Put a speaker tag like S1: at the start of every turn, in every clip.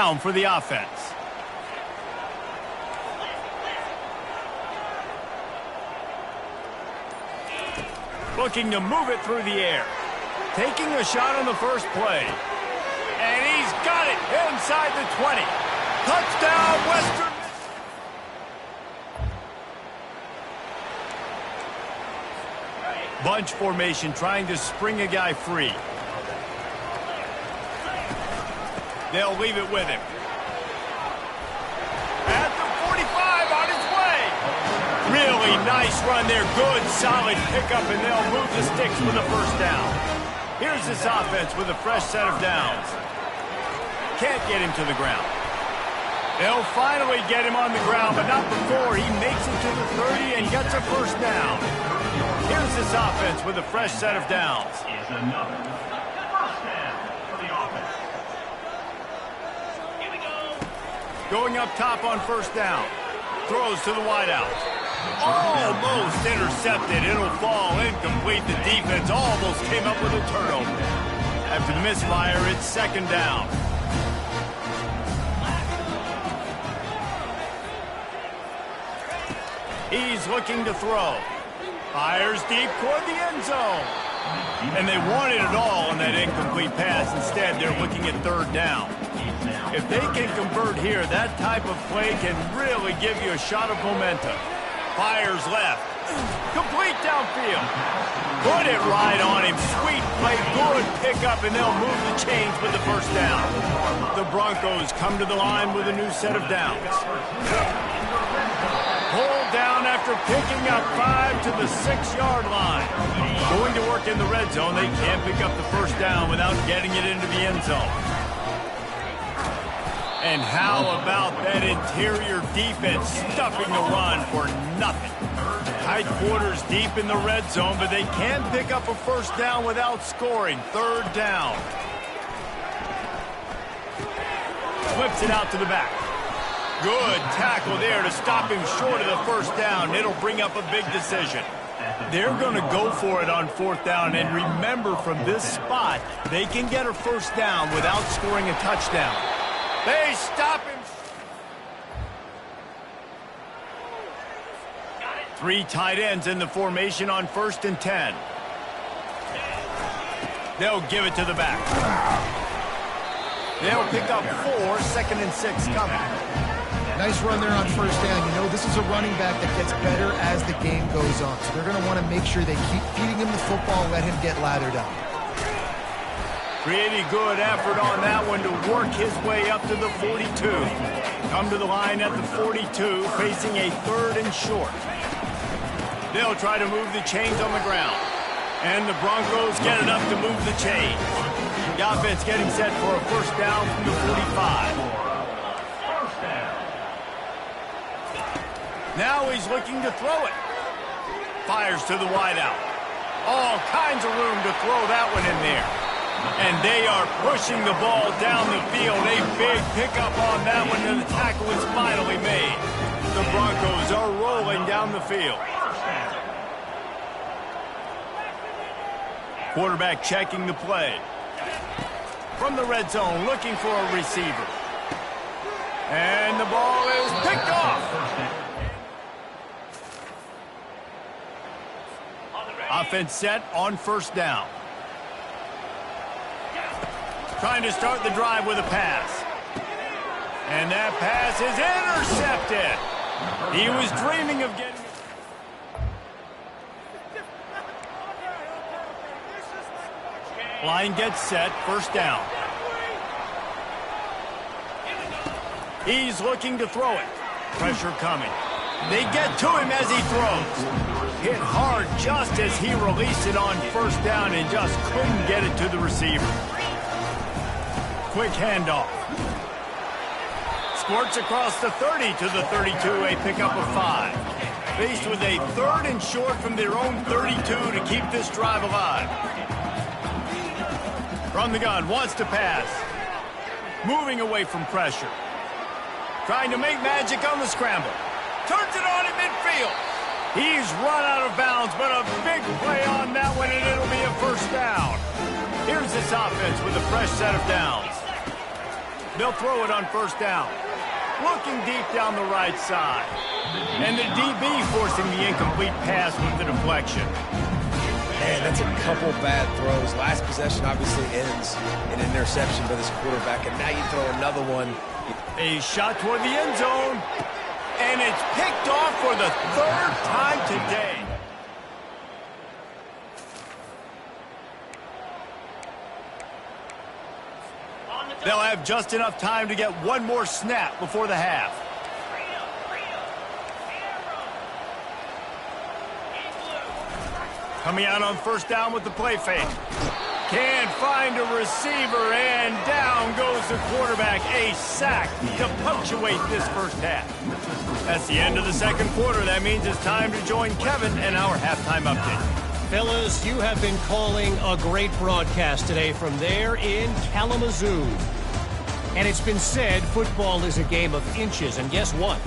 S1: down for the offense. Looking to move it through the air. Taking a shot on the first play. And he's got it inside the 20. Touchdown, Western. Bunch formation, trying to spring a guy free. They'll leave it with him. At the 45, on his way. Really nice run there. Good, solid pickup, and they'll move the sticks for the first down. Here's this offense with a fresh set of downs. Can't get him to the ground. They'll finally get him on the ground, but not before he makes it to the 30 and gets a first down. Here's this offense with a fresh set of downs.
S2: Is another first down for the offense.
S1: Here we go. Going up top on first down. Throws to the wideout. Almost intercepted. It'll fall incomplete. The defense almost came up with a turnover. After the misfire, it's second down. He's looking to throw. Fires deep toward the end zone. And they wanted it all on that incomplete pass. Instead, they're looking at third down. If they can convert here, that type of play can really give you a shot of momentum. Fires left. Complete downfield. Put it right on him. Sweet play, good pickup, and they'll move the chains with the first down. The Broncos come to the line with a new set of downs. Pulled down after picking up 5 to the 6-yard line. Going to work in the red zone. They can't pick up the first down without getting it into the end zone. And how about that interior defense stuffing the run for nothing? Tight quarters deep in the red zone, but they can't pick up a first down without scoring. Third down. Flips it out to the back. Good tackle there to stop him short of the first down. It'll bring up a big decision. They're going to go for it on fourth down, and remember, from this spot, they can get a first down without scoring a touchdown. They stop him. 3 tight ends in the formation on 1st and 10. They'll give it to the back. They'll pick up 4, 2nd and 6 coming.
S3: Nice run there on first down. You know, this is a running back that gets better as the game goes on. So they're going to want to make sure they keep feeding him the football and let him get lathered up.
S1: Pretty good effort on that one to work his way up to the 42. Come to the line at the 42, facing a 3rd and short. They'll try to move the chains on the ground. And the Broncos get enough to move the chains. The offense getting set for a first down from the 45. Now he's looking to throw it. Fires to the wideout. All kinds of room to throw that one in there. And they are pushing the ball down the field. A big pickup on that one, and the tackle is finally made. The Broncos are rolling down the field. Quarterback checking the play. From the red zone, looking for a receiver. And the ball is picked off. Offense set on first down. Trying to start the drive with a pass. And that pass is intercepted. He was dreaming of getting it. Line gets set, first down. He's looking to throw it. Pressure coming. They get to him as he throws. Hit hard just as he released it on first down and just couldn't get it to the receiver. Quick handoff. Squirts across the 30 to the 32, a pickup of 5. Faced with a 3rd and short from their own 32 to keep this drive alive. From the gun, wants to pass. Moving away from pressure. Trying to make magic on the scramble. Turns it on in midfield. He's run out of bounds, but a big play on that one, and it'll be a first down. Here's this offense with a fresh set of downs. They'll throw it on first down. Looking deep down the right side. And the DB forcing the incomplete pass with the deflection.
S4: Man, that's a couple bad throws. Last possession obviously ends in an interception by this quarterback, and now you throw another one.
S1: A shot toward the end zone. And it's picked off for the third time today. They'll have just enough time to get one more snap before the half. Coming out on first down with the play fake. Can't find a receiver, and down goes the quarterback. A sack to punctuate this first half. That's the end of the second quarter. That means it's time to join Kevin and our halftime update.
S5: Fellas, you have been calling a great broadcast today from there in Kalamazoo. And it's been said football is a game of inches. And guess what?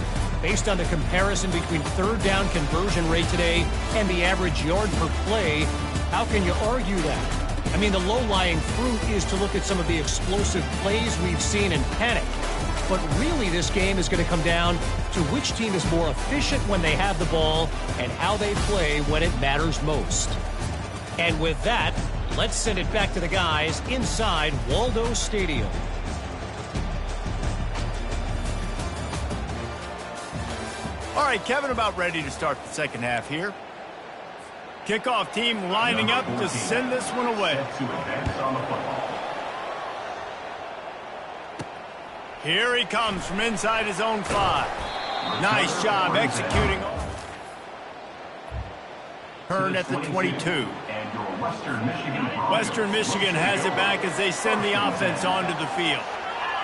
S5: Based on the comparison between third down conversion rate today and the average yard per play, how can you argue that? I mean, the low-lying fruit is to look at some of the explosive plays we've seen and panic. But really, this game is going to come down to which team is more efficient when they have the ball and how they play when it matters most. And with that, let's send it back to the guys inside Waldo Stadium.
S1: All right, Kevin, about ready to start the second half here. Kickoff team lining up to send this one away. Here he comes from inside his own 5. Nice job executing. Turn at the 22. Western Michigan has it back as they send the offense onto the field.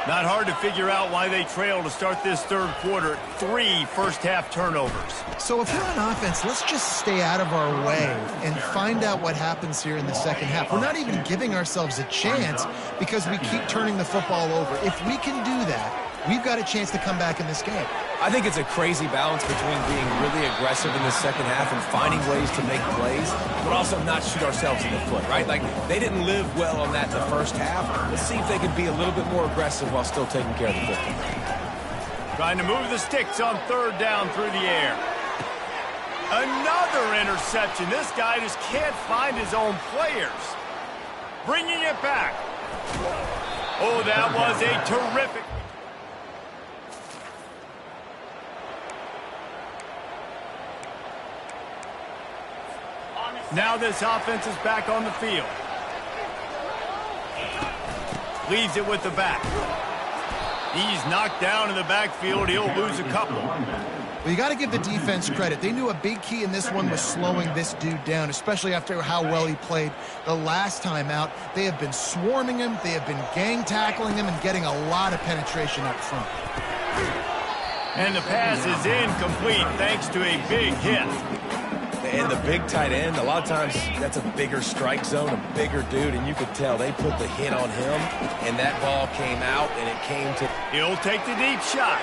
S1: Not hard to figure out why they trail to start this third quarter. 3 first-half turnovers.
S3: So if we're on offense, let's just stay out of our way and find out what happens here in the second half. We're not even giving ourselves a chance because we keep turning the football over. If we can do that, we've got a chance to come back in this game.
S4: I think it's a crazy balance between being really aggressive in the second half and finding ways to make plays, but also not shoot ourselves in the foot, right? Like, they didn't live well on that in the first half. Let's see if they can be a little bit more aggressive while still taking care of the football.
S1: Trying to move the sticks on third down through the air. Another interception. This guy just can't find his own players. Bringing it back. Oh, that was a terrific... Now this offense is back on the field. Leaves it with the back. He's knocked down in the backfield. He'll lose a couple.
S3: Well, you got to give the defense credit. They knew a big key in this one was slowing this dude down, especially after how well he played the last time out. They have been swarming him. They have been gang tackling him and getting a lot of penetration up front.
S1: And the pass is incomplete thanks to a big hit.
S4: And the big tight end, a lot of times that's a bigger strike zone, a bigger dude, and you could tell they put the hit on him, and that ball came out, and it came to...
S1: He'll take the deep shot.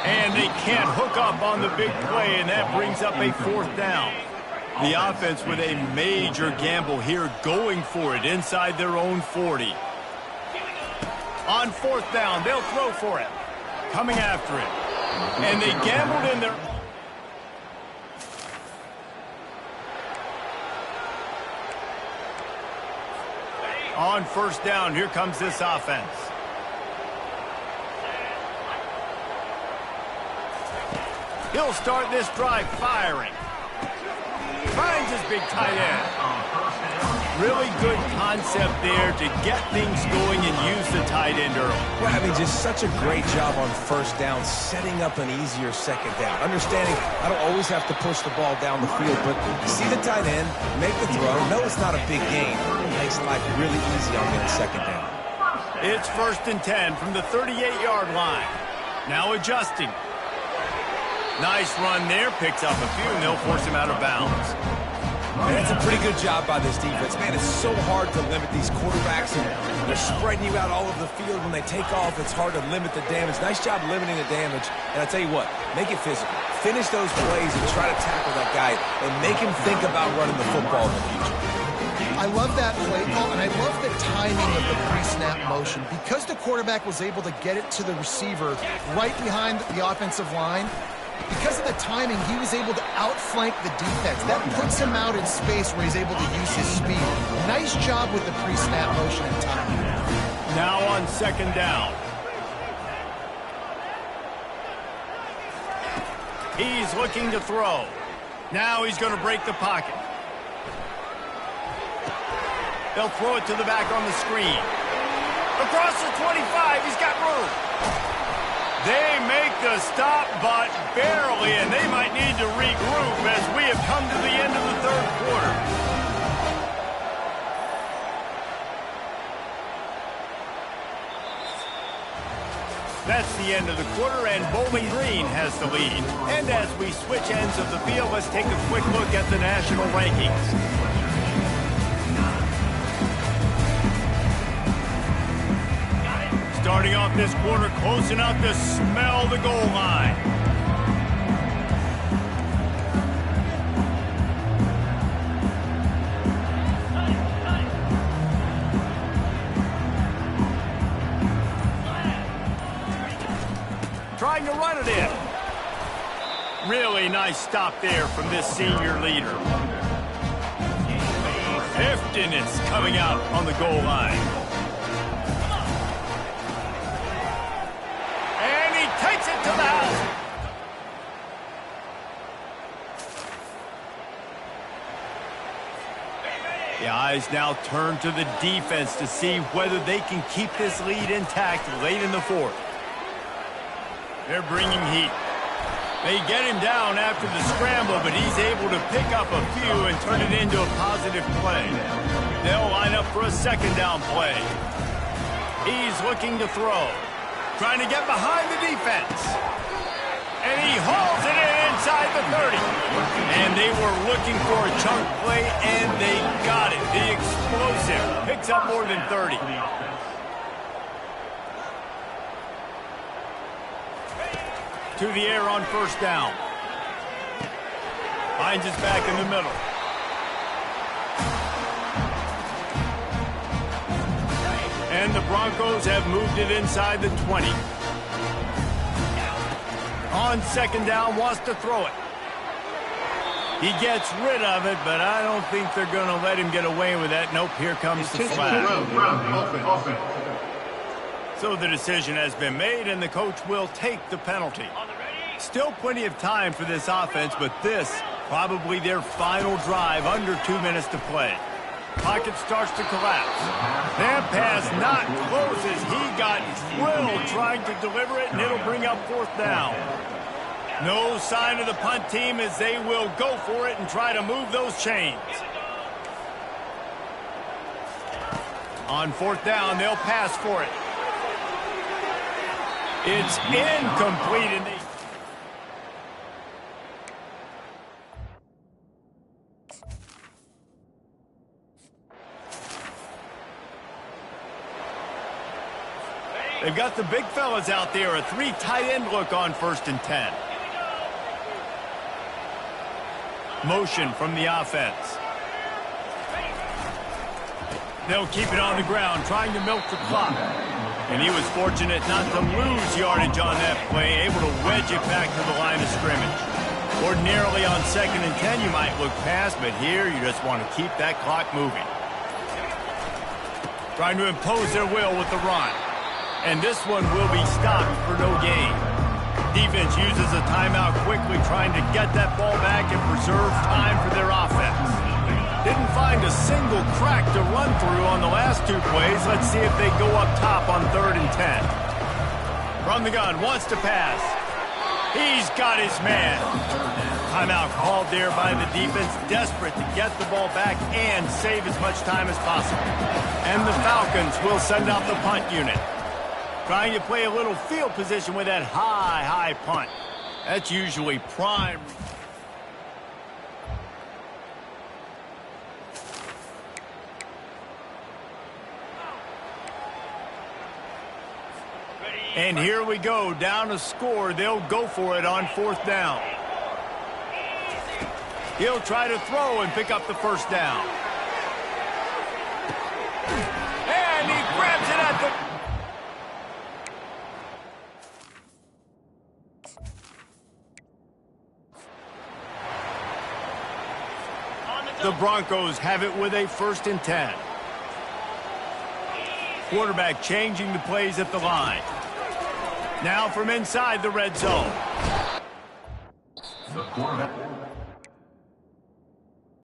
S1: And they can't hook up on the big play, and that brings up a fourth down. The offense with a major gamble here, going for it inside their own 40. On fourth down, they'll throw for it. Coming after it. And they gambled in their... On first down, here comes this offense. He'll start this drive firing. Finds his big tight end. Really good concept there to get things going and use the tight end early.
S4: Well, I mean, just such a great job on first down, setting up an easier second down. Understanding I don't always have to push the ball down the field, but see the tight end, make the throw. No, it's not a big gain. It makes life really easy on that second down.
S1: It's 1st and 10 from the 38-yard line. Now adjusting. Nice run there. Picks up a few, and they'll force him out of bounds.
S4: And it's a pretty good job by this defense. Man, it's so hard to limit these quarterbacks, and they're spreading you out all over the field. When they take off, it's hard to limit the damage. Nice job limiting the damage. And I tell you what, make it physical. Finish those plays and try to tackle that guy and make him think about running the football in the future.
S3: I love that play call, and I love the timing of the pre-snap motion. Because the quarterback was able to get it to the receiver right behind the offensive line, because of the timing, he was able to outflank the defense. That puts him out in space where he's able to use his speed. Nice job with the pre-snap motion and timing.
S1: Now on second down. He's looking to throw. Now he's going to break the pocket. They'll throw it to the back on the screen. Across the 25, he's got room. They make the stop, but barely, and they might need to regroup as we have come to the end of the third quarter. That's the end of the quarter, and Bowling Green has the lead. And as we switch ends of the field, let's take a quick look at the national rankings. Starting off this quarter close enough to smell the goal line. Trying to run it in. Really nice stop there from this senior leader. Hefton is coming out on the goal line. Takes it to the house. The eyes now turn to the defense to see whether they can keep this lead intact late in the fourth. They're bringing heat. They get him down after the scramble, but he's able to pick up a few and turn it into a positive play. They'll line up for a second down play. He's looking to throw. Trying to get behind the defense. And he hauls it in inside the 30. And they were looking for a chunk play, and they got it. The explosive picks up more than 30. To the air on first down. Finds his back in the middle. And the Broncos have moved it inside the 20. On second down, wants to throw it. He gets rid of it, but I don't think they're going to let him get away with that. Nope, here comes the flag. So the decision has been made, and the coach will take the penalty. Still plenty of time for this offense, but this probably their final drive, under 2 minutes to play. Pocket starts to collapse. That pass not close as he got drilled trying to deliver it, and it'll bring up fourth down. No sign of the punt team as they will go for it and try to move those chains. On fourth down, they'll pass for it. It's incomplete, and they've got the big fellas out there, a 3 tight end look on 1st and 10. Motion from the offense. They'll keep it on the ground, trying to milk the clock. And he was fortunate not to lose yardage on that play, able to wedge it back to the line of scrimmage. Ordinarily on 2nd and 10, you might look past, but here you just want to keep that clock moving. Trying to impose their will with the run. And this one will be stopped for no gain. Defense uses a timeout quickly, trying to get that ball back and preserve time for their offense. Didn't find a single crack to run through on the last 2 plays. Let's see if they go up top on 3rd and 10. From the gun, wants to pass. He's got his man. Timeout called there by the defense, desperate to get the ball back and save as much time as possible. And the Falcons will send out the punt unit. Trying to play a little field position with that high punt. That's usually prime. And here we go, down a score. They'll go for it on 4th down. He'll try to throw and pick up the 1st down. The Broncos have it with a 1st and 10. Quarterback changing the plays at the line. Now from inside the red zone.
S2: The quarterback.